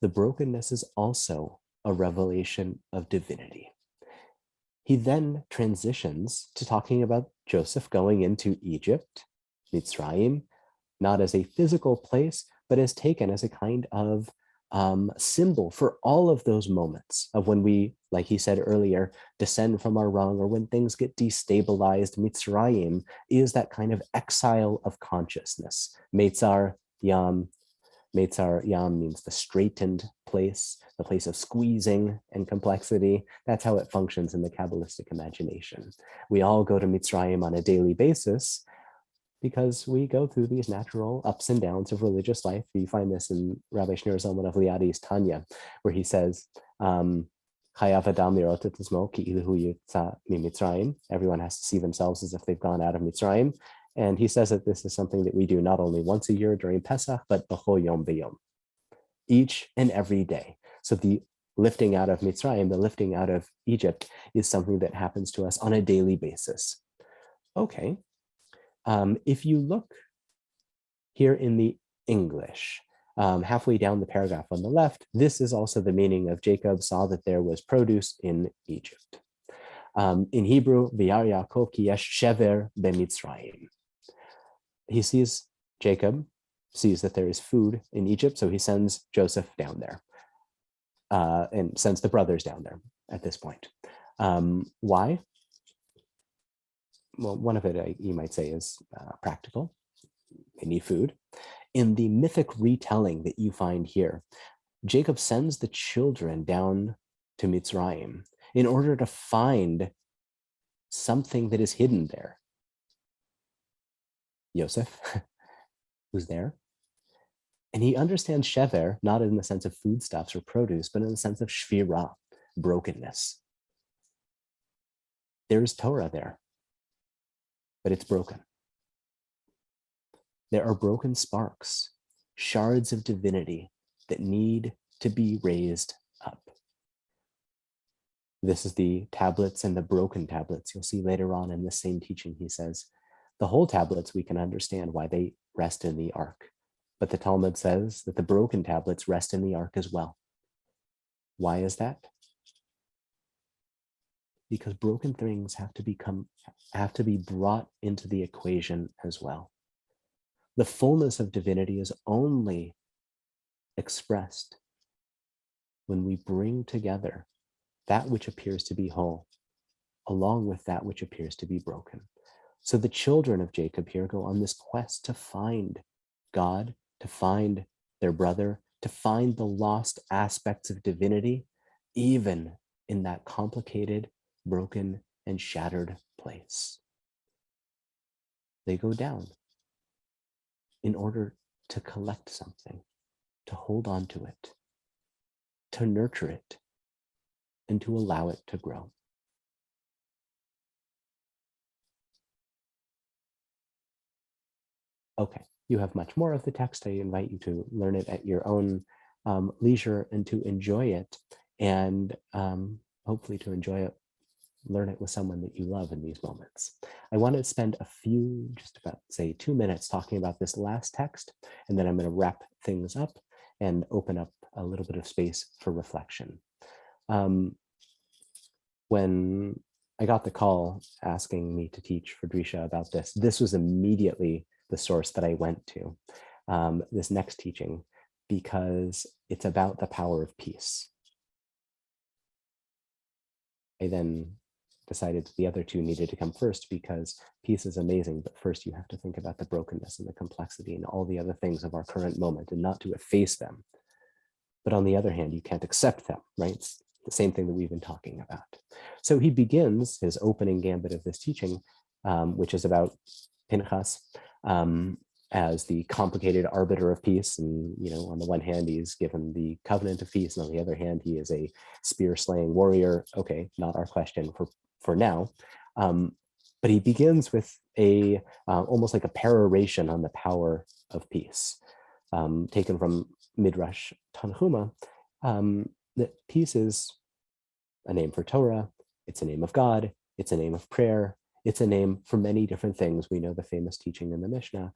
The brokenness is also a revelation of divinity. He then transitions to talking about Joseph going into Egypt, Mitzrayim, not as a physical place, but as taken as a kind of symbol for all of those moments of when we, like he said earlier, descend from our rung, or when things get destabilized. Mitzrayim is that kind of exile of consciousness. Meitzar Yam. Meitzar Yam means the straightened place, the place of squeezing and complexity. That's how it functions in the Kabbalistic imagination. We all go to Mitzrayim on a daily basis because we go through these natural ups and downs of religious life. You find this in Rabbi Shneur Zalman of Liadi's Tanya, where he says, Chayav Adam lirot et atzmo ki'ilu hu yitza miMitzrayim. Everyone has to see themselves as if they've gone out of Mitzrayim. And he says that this is something that we do not only once a year during Pesach, but b'chol yom b'yom, each and every day. So the lifting out of Mitzrayim, the lifting out of Egypt, is something that happens to us on a daily basis. Okay. If you look here in the English, halfway down the paragraph on the left, this is also the meaning of Jacob saw that there was produce in Egypt. In Hebrew, V'yar Yaakov ki yesh shever b'Mitzrayim. Jacob sees that there is food in Egypt, so he sends Joseph down there and sends the brothers down there at this point. Why? Well, one of it, you might say, is practical. They need food. In the mythic retelling that you find here, Jacob sends the children down to Mitzrayim in order to find something that is hidden there. Yosef, who's there. And he understands shever, not in the sense of foodstuffs or produce, but in the sense of shvira, brokenness. There's Torah there, but it's broken. There are broken sparks, shards of divinity that need to be raised up. This is the tablets and the broken tablets. You'll see later on in this same teaching, he says, the whole tablets, we can understand why they rest in the ark. But the Talmud says that the broken tablets rest in the ark as well. Why is that? Because broken things have to be brought into the equation as well. The fullness of divinity is only expressed when we bring together that which appears to be whole, along with that which appears to be broken. So the children of Jacob here go on this quest to find God, to find their brother, to find the lost aspects of divinity, even in that complicated, broken, and shattered place. They go down in order to collect something, to hold on to it, to nurture it, and to allow it to grow. Okay, you have much more of the text. I invite you to learn it at your own leisure and to enjoy it, and hopefully to learn it with someone that you love in these moments. I want to spend just about, say, 2 minutes talking about this last text, and then I'm going to wrap things up and open up a little bit of space for reflection. When I got the call asking me to teach for Drisha about this was immediately the source that I went to, this next teaching, because it's about the power of peace. I then decided the other two needed to come first because peace is amazing, but first you have to think about the brokenness and the complexity and all the other things of our current moment, and not to efface them. But on the other hand, you can't accept them, right? It's the same thing that we've been talking about. So he begins his opening gambit of this teaching, which is about Pinchas as the complicated arbiter of peace. And, on the one hand, he's given the covenant of peace, and on the other hand, he is a spear-slaying warrior. Okay, not our question for now. But he begins with almost like a peroration on the power of peace, taken from Midrash Tanhuma, that peace is a name for Torah, it's a name of God, it's a name of prayer, it's a name for many different things. We know the famous teaching in the Mishnah.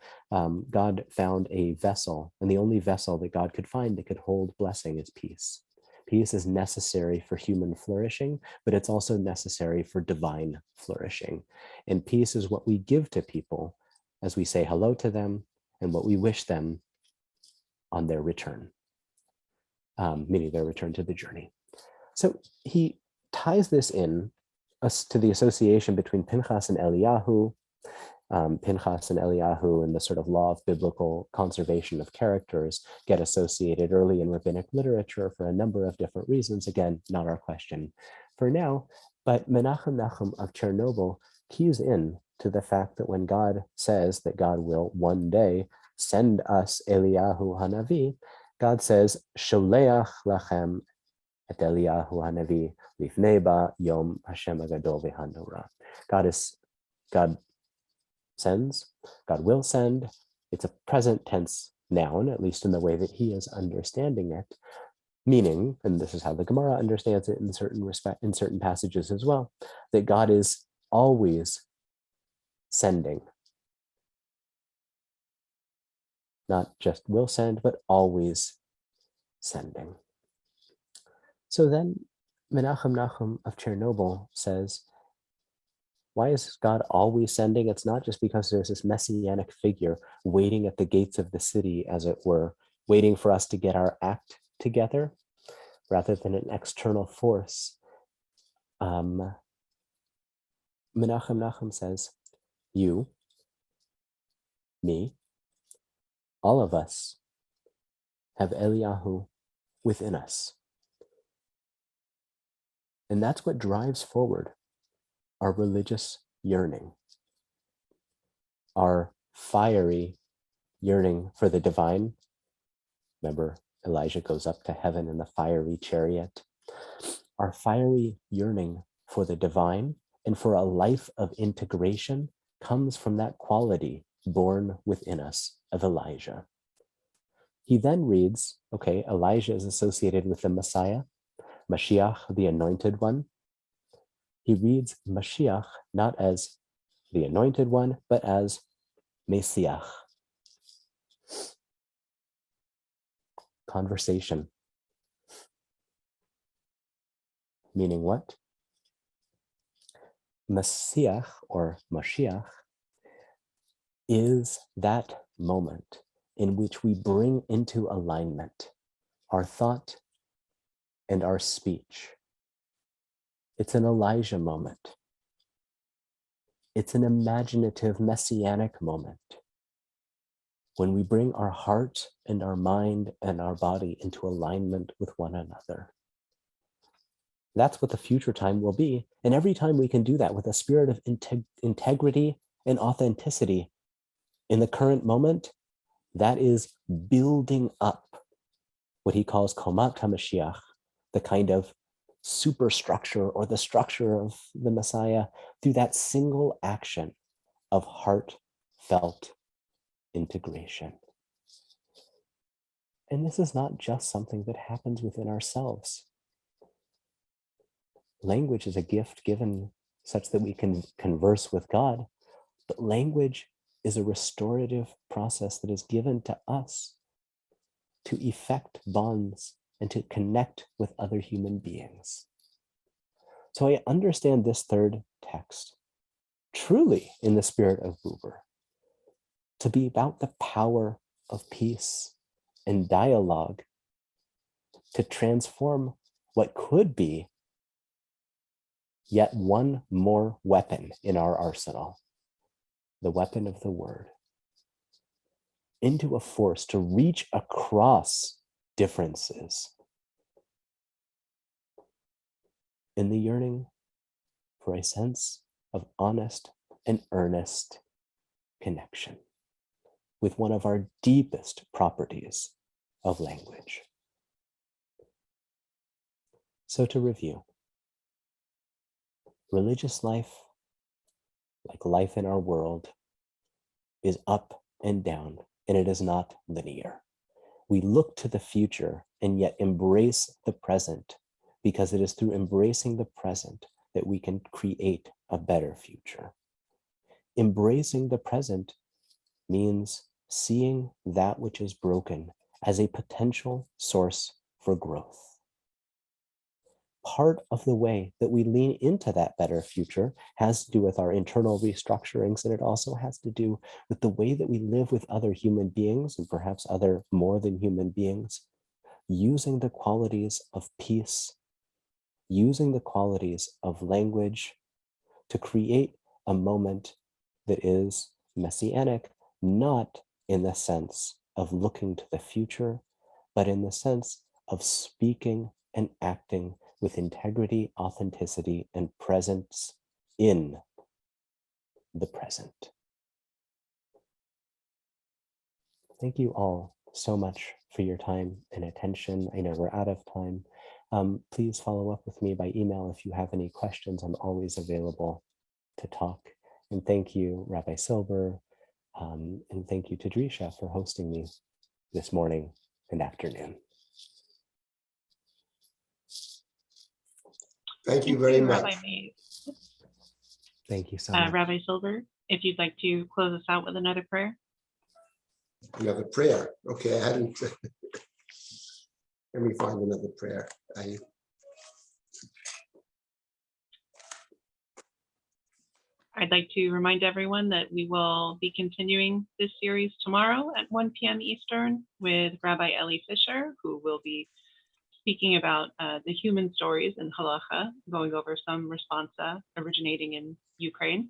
God found a vessel, and the only vessel that God could find that could hold blessing is peace. Peace is necessary for human flourishing, but it's also necessary for divine flourishing. And peace is what we give to people as we say hello to them and what we wish them on their return. meaning their return to the journey. So he ties this in to the association between Pinchas and Eliyahu, Pinchas and Eliyahu and the sort of law of biblical conservation of characters get associated early in rabbinic literature for a number of different reasons. Again, not our question for now, but Menahem Nahum of Chernobyl keys in to the fact that when God says that God will one day send us Eliyahu Hanavi, God says, Sholeach lachem et Eliyahu Hanavi lifnei ba yom Hashem agadol v'hanora. God sends, God will send. It's a present tense noun, at least in the way that he is understanding it, meaning, and this is how the Gemara understands it in certain passages as well, that God is always sending. Not just will send, but always sending. So then Menahem Nahum of Chernobyl says, why is God always sending? It's not just because there's this messianic figure waiting at the gates of the city, as it were, waiting for us to get our act together, rather than an external force. Menahem Nahum says, you, me, all of us have Eliyahu within us. And that's what drives forward our religious yearning, our fiery yearning for the divine. Remember, Elijah goes up to heaven in the fiery chariot. Our fiery yearning for the divine and for a life of integration comes from that quality born within us of Elijah. He then reads, okay, Elijah is associated with the Messiah, Mashiach, the anointed one. He reads Mashiach not as the anointed one, but as Messiah. Conversation. Meaning what? Messiah or Mashiach is that moment in which we bring into alignment our thought and our speech. It's an Elijah moment. It's an imaginative messianic moment when we bring our heart and our mind and our body into alignment with one another. That's what the future time will be. And every time we can do that with a spirit of integrity and authenticity in the current moment, that is building up what he calls Komat HaMashiach, the kind of superstructure or the structure of the Messiah through that single action of heartfelt integration. And this is not just something that happens within ourselves. Language is a gift given such that we can converse with God, but language is a restorative process that is given to us to effect bonds and to connect with other human beings. So I understand this third text truly in the spirit of Buber, to be about the power of peace and dialogue to transform what could be yet one more weapon in our arsenal, the weapon of the word, into a force to reach across differences in the yearning for a sense of honest and earnest connection with one of our deepest properties of language. So to review, religious life, like life in our world, is up and down, and it is not linear. We look to the future and yet embrace the present, because it is through embracing the present that we can create a better future. Embracing the present means seeing that which is broken as a potential source for growth. Part of the way that we lean into that better future has to do with our internal restructurings, and it also has to do with the way that we live with other human beings, and perhaps other more than human beings, using the qualities of peace, using the qualities of language to create a moment that is messianic, not in the sense of looking to the future, but in the sense of speaking and acting with integrity, authenticity, and presence in the present. Thank you all so much for your time and attention. I know we're out of time. Please follow up with me by email if you have any questions. I'm always available to talk. And thank you, Rabbi Silber, and thank you to Drisha for hosting me this morning and afternoon. Thank you very much. Rabbi Mayse. Thank you so much. Rabbi Silber, if you'd like to close us out with another prayer. Another prayer. Okay, I hadn't. Let me find another prayer. I'd like to remind everyone that we will be continuing this series tomorrow at 1 p.m. Eastern with Rabbi Eli Fisher, who will be speaking about the human stories in halacha, going over some responsa originating in Ukraine,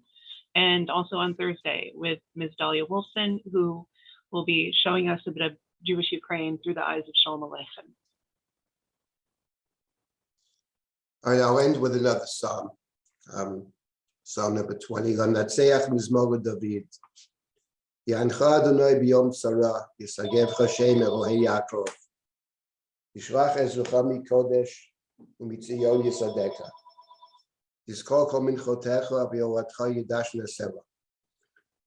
and also on Thursday with Ms. Dahlia Wolfson, who will be showing us a bit of Jewish Ukraine through the eyes of Shalom Aleichem. All right, I'll end with another psalm. Psalm number 20. Lanatseach mizmor David. Yancha Adonai biyom tzara, yisagev Hashem Elohei Yaakov. Yishrach ezrucha mikodesh umitzion yisadeka. Yizkor kol minchotecha v'yoratcha yidash nesela.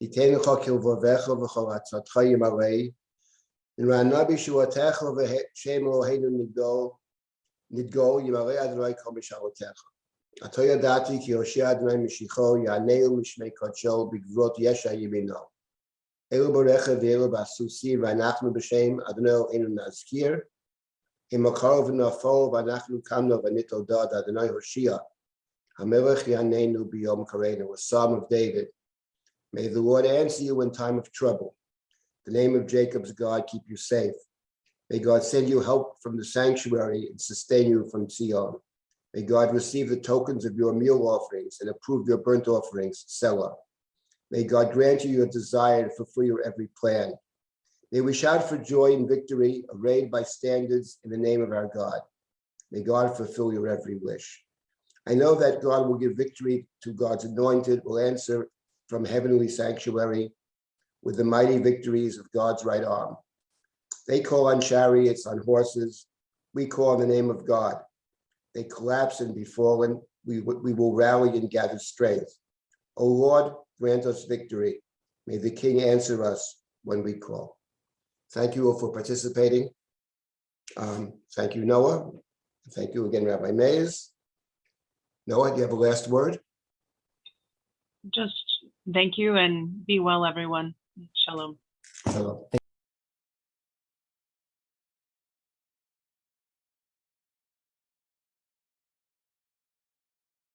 Yitenucha kilvovecha v'choratzatcha yimarei. Nirana b'shuatecha v'shem Eloheinu nidgo yimarei Adonai kol misharotecha. Ato yadati ki Hoshea Adonai mishicho yaneu mishmei kodsho b'gvurot yesha yimino. Elu b'recha v'elu b'asusi v'anachnu b'shem Adonai Eloheinu nazkir. Himakar v'nafol v'anachnu kamno v'nito dad Adonai Hoshea. Hamelech yanenu b'yom karenu. A psalm of David. May the Lord answer you in time of trouble. The name of Jacob's God keep you safe. May God send you help from the sanctuary and sustain you from Zion. May God receive the tokens of your meal offerings and approve your burnt offerings, Selah. May God grant you your desire and fulfill your every plan. May we shout for joy and victory, arrayed by standards in the name of our God. May God fulfill your every wish. I know that God will give victory to God's anointed, will answer from heavenly sanctuary with the mighty victories of God's right arm. They call on chariots, on horses. We call on the name of God. They collapse and be fallen. We will rally and gather strength. O Lord, grant us victory. May the King answer us when we call. Thank you all for participating. Thank you, Noah. Thank you again, Rabbi Mayse. Noah, do you have a last word? Just thank you and be well, everyone. Shalom. Hello.